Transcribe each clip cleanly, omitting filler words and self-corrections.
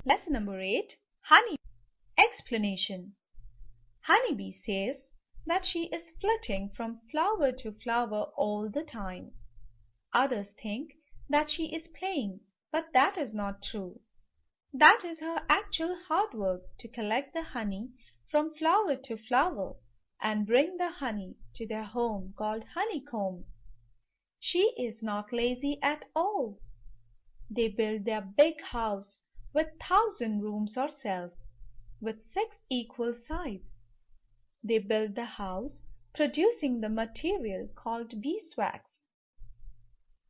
Lesson number 8. Honey. Explanation. Honeybee says that she is flitting from flower to flower all the time. Others think that she is playing, but that is not true. That is her actual hard work to collect the honey from flower to flower and bring the honey to their home called honeycomb. She is not lazy at all. They build their big house with 1,000 rooms or cells, with 6 equal sides. They build the house producing the material called beeswax.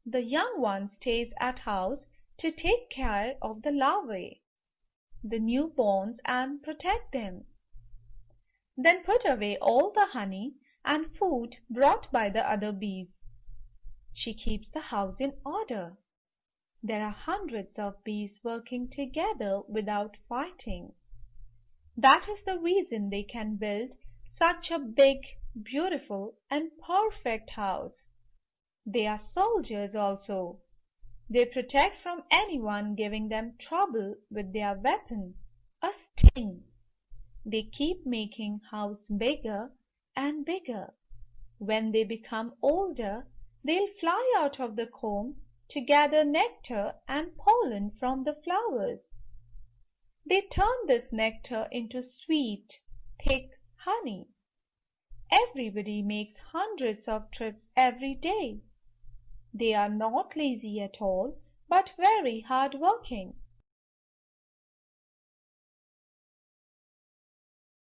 The young one stays at house to take care of the larvae, the newborns, and protect them. Then put away all the honey and food brought by the other bees. She keeps the house in order. There are hundreds of bees working together without fighting. That is the reason they can build such a big, beautiful, and perfect house. They are soldiers also. They protect from anyone giving them trouble with their weapon, a sting. They keep making house bigger and bigger. When they become older, they'll fly out of the comb to gather nectar and pollen from the flowers. They turn this nectar into sweet, thick honey. Everybody makes hundreds of trips every day. They are not lazy at all, but very hard-working.